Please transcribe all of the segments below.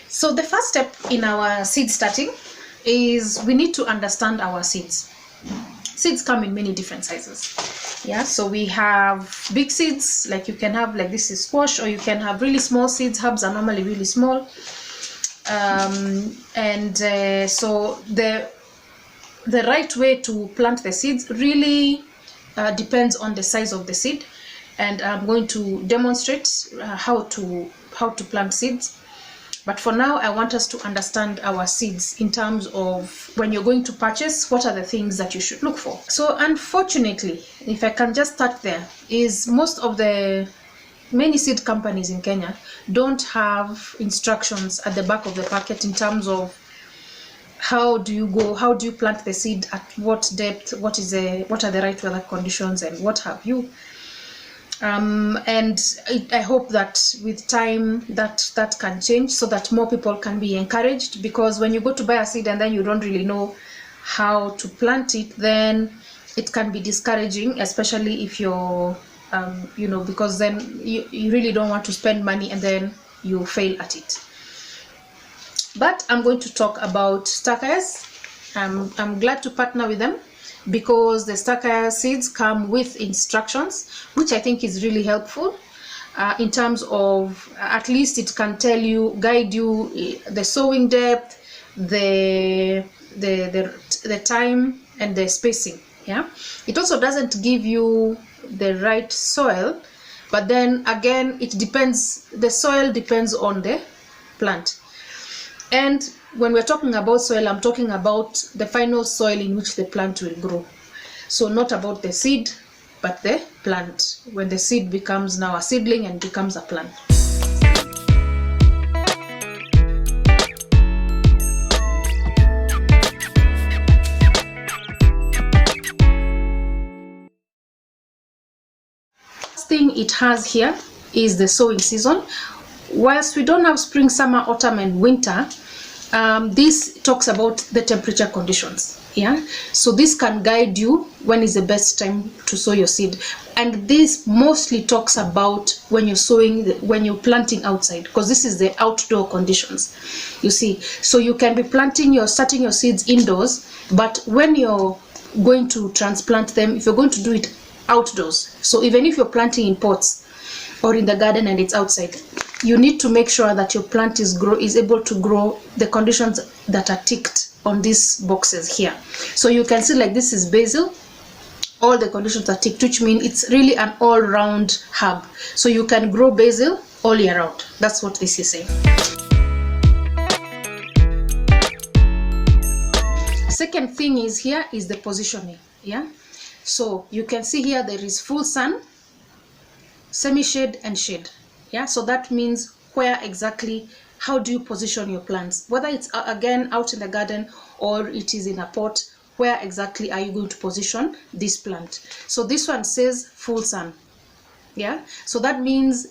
So the first step in our seed starting is we need to understand our seeds. Seeds come in many different sizes. Yeah, so we have big seeds, like you can have, like this is squash, or you can have really small seeds. Herbs are normally really small. So the right way to plant the seeds really depends on the size of the seed, and I'm going to demonstrate how to plant seeds. But for now, I want us to understand our seeds in terms of when you're going to purchase, what are the things that you should look for. So unfortunately, if I can just start there, is most of the many seed companies in Kenya don't have instructions at the back of the packet in terms of how do you plant the seed, at what depth, what are the right weather conditions, and what have you. I hope that with time that can change, so that more people can be encouraged, because when you go to buy a seed and then you don't really know how to plant it, then it can be discouraging, especially if you're because then you really don't want to spend money and then you fail at it. But I'm going to talk about Starkeyers. I'm glad to partner with them, because the Starkeyers seeds come with instructions, which I think is really helpful in terms of, at least it can guide you the sowing depth, the time, and the spacing. Yeah, it also doesn't give you the right soil, but then again, it depends. The soil depends on the plant. And when we're talking about soil, I'm talking about the final soil in which the plant will grow. So not about the seed, but the plant, when the seed becomes now a seedling and becomes a plant. First thing it has here is the sowing season. Whilst we don't have spring, summer, autumn, and winter, this talks about the temperature conditions. Yeah, so this can guide you when is the best time to sow your seed, and this mostly talks about when you're sowing, when you're planting outside, because this is the outdoor conditions. You see, so you can be starting your seeds indoors, but when you're going to transplant them, if you're going to do it outdoors, so even if you're planting in pots or in the garden and it's outside, you need to make sure that your plant is able to grow the conditions that are ticked on these boxes here. So you can see, like, this is basil, all the conditions are ticked, which means it's really an all-round herb. So you can grow basil all year round. That's what this is saying. Second thing is here is the positioning. Yeah, so you can see here there is full sun, semi-shade, and shade. Yeah, so that means where exactly, how do you position your plants, whether it's again out in the garden or it is in a pot, where exactly are you going to position this plant? So this one says full sun. Yeah, so that means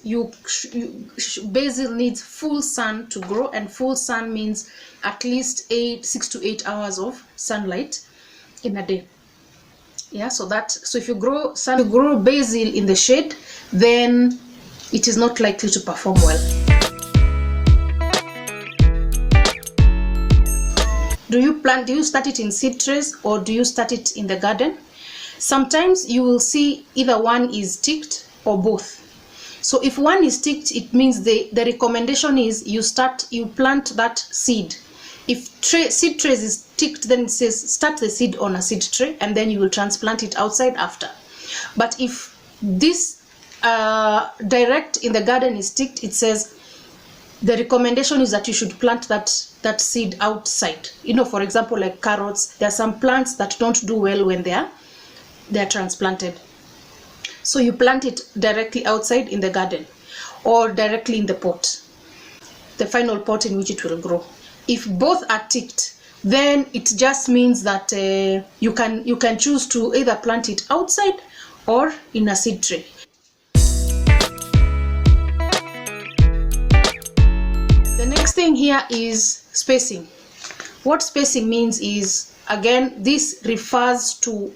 basil needs full sun to grow, and full sun means at least 6 to 8 hours of sunlight in a day. Yeah, so if you grow basil in the shade, then it is not likely to perform well. Do you start it in seed trays, or do you start it in the garden? Sometimes you will see either one is ticked or both. So if one is ticked, it means the recommendation is you plant that seed. If seed trays is ticked, then it says start the seed on a seed tray and then you will transplant it outside after. But if this direct in the garden is ticked, it says the recommendation is that you should plant that seed outside. For example, like carrots, there are some plants that don't do well when they're transplanted. So you plant it directly outside in the garden or directly in the pot, the final pot in which it will grow. If both are ticked, then it just means that you can choose to either plant it outside or in a seed tray. The next thing here is spacing. What spacing means is, again, this refers to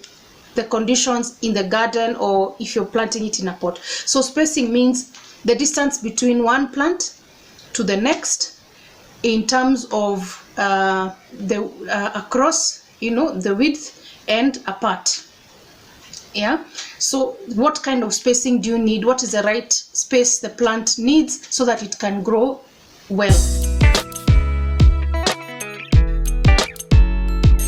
the conditions in the garden or if you're planting it in a pot. So spacing means the distance between one plant to the next in terms of the across, the width and apart. Yeah, so what kind of spacing do you need? What is the right space the plant needs so that it can grow well?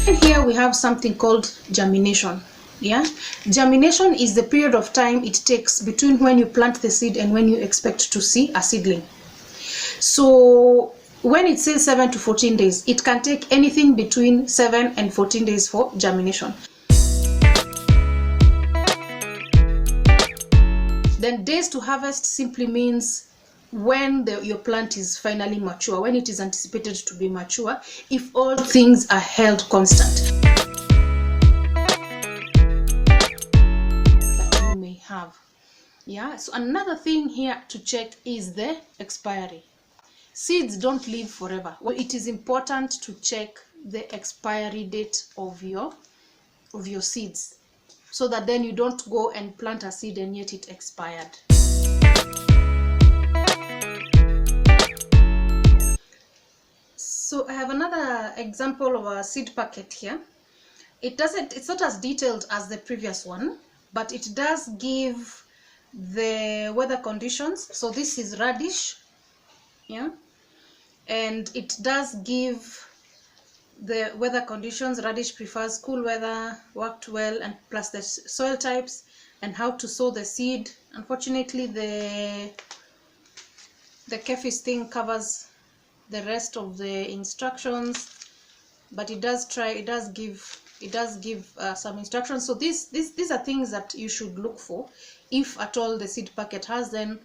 And here we have something called germination. Yeah, germination is the period of time it takes between when you plant the seed and when you expect to see a seedling. So when it says 7 to 14 days, it can take anything between 7 and 14 days for germination. Then days to harvest simply means when your plant is finally mature, when it is anticipated to be mature, if all things are held constant that you may have. Yeah, so another thing here to check is the expiry. Seeds don't live forever. Well, it is important to check the expiry date of your seeds, so that then you don't go and plant a seed and yet it expired. So I have another example of a seed packet here. It's not as detailed as the previous one, but it does give the weather conditions. So this is radish, yeah, and it does give the weather conditions. Radish prefers cool weather, worked well, and plus the soil types and how to sow the seed. Unfortunately, the Kefis thing covers the rest of the instructions, but it does give some instructions. So these are things that you should look for. If at all the seed packet has, then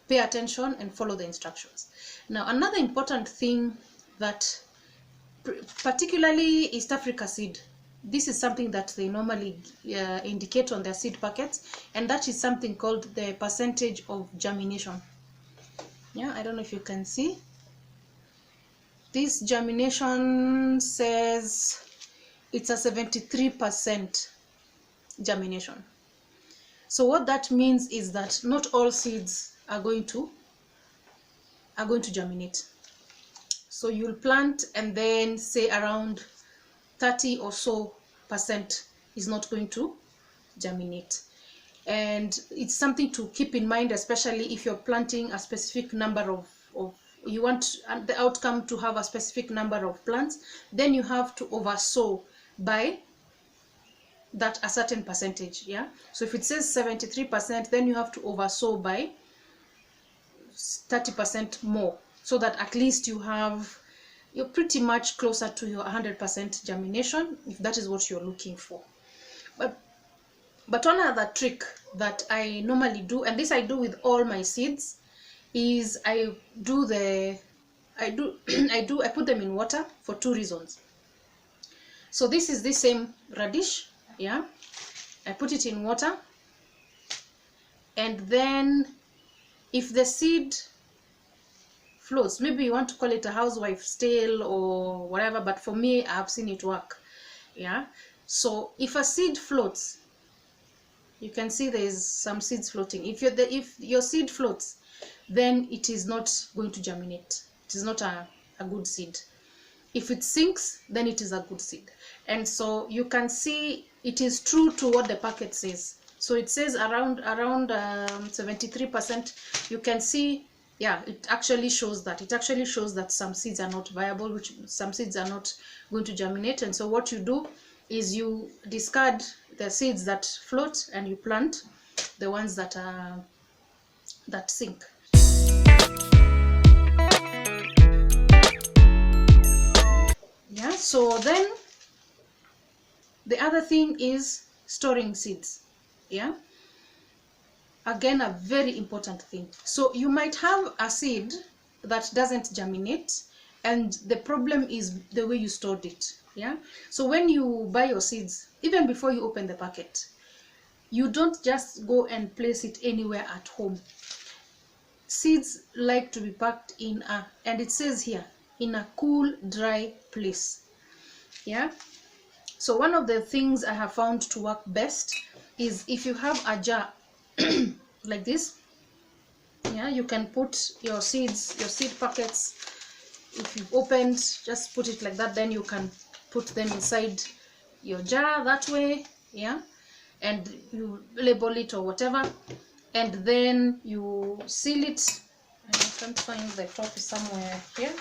pay attention and follow the instructions. Now, another important thing that particularly East Africa seed, this is something that they normally indicate on their seed packets, and that is something called the percentage of germination. Yeah, I don't know if you can see. This germination says it's a 73% germination. So what that means is that not all seeds are going to germinate. So you'll plant and then say around 30 or so % is not going to germinate. And it's something to keep in mind, especially if you're planting a specific number of you want the outcome to have a specific number of plants, then you have to oversow by that a certain percentage. Yeah, so if it says 73%, then you have to oversow by 30% more, so that at least you're pretty much closer to your 100% germination, if that is what you're looking for. But one other trick that I normally do, and this I do with all my seeds, is I put them in water for 2 reasons. So this is the same radish, yeah, I put it in water, and then if the seed floats, maybe you want to call it a housewife's tale or whatever, but for me, I have seen it work. Yeah, so if a seed floats, you can see there's some seeds floating. If your seed floats, then it is not going to germinate. It is not a good seed. If it sinks, then it is a good seed. And so you can see it is true to what the packet says. So it says around 73%. You can see, yeah, it actually shows that. It actually shows that some seeds are not viable, which some seeds are not going to germinate. And so what you do is you discard the seeds that float and you plant the ones that sink. Yeah, so then the other thing is storing seeds. Yeah, again, a very important thing. So you might have a seed that doesn't germinate, and the problem is the way you stored it. Yeah, so when you buy your seeds, even before you open the packet, you don't just go and place it anywhere at home. Seeds like to be packed in and it says here, in a cool, dry place. Yeah, so one of the things I have found to work best is if you have a jar like this. Yeah, you can put your seed packets if you've opened, just put it like that, then you can put them inside your jar that way, yeah, and you label it or whatever, and then you seal it. I can't find the copy somewhere here,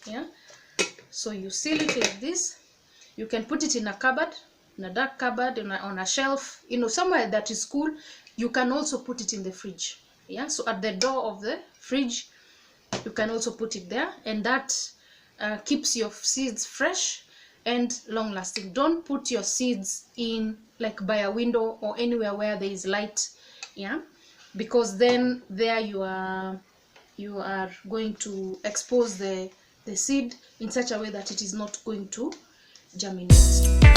yeah. So you seal it like this. You can put it in a cupboard, in a dark cupboard, on a shelf, you know, somewhere that is cool. You can also put it in the fridge, yeah. So at the door of the fridge, you can also put it there, and that keeps your seeds fresh and long lasting. Don't put your seeds in like by a window or anywhere where there is light, yeah, because then there you are going to expose the seed in such a way that it is not going to germinate.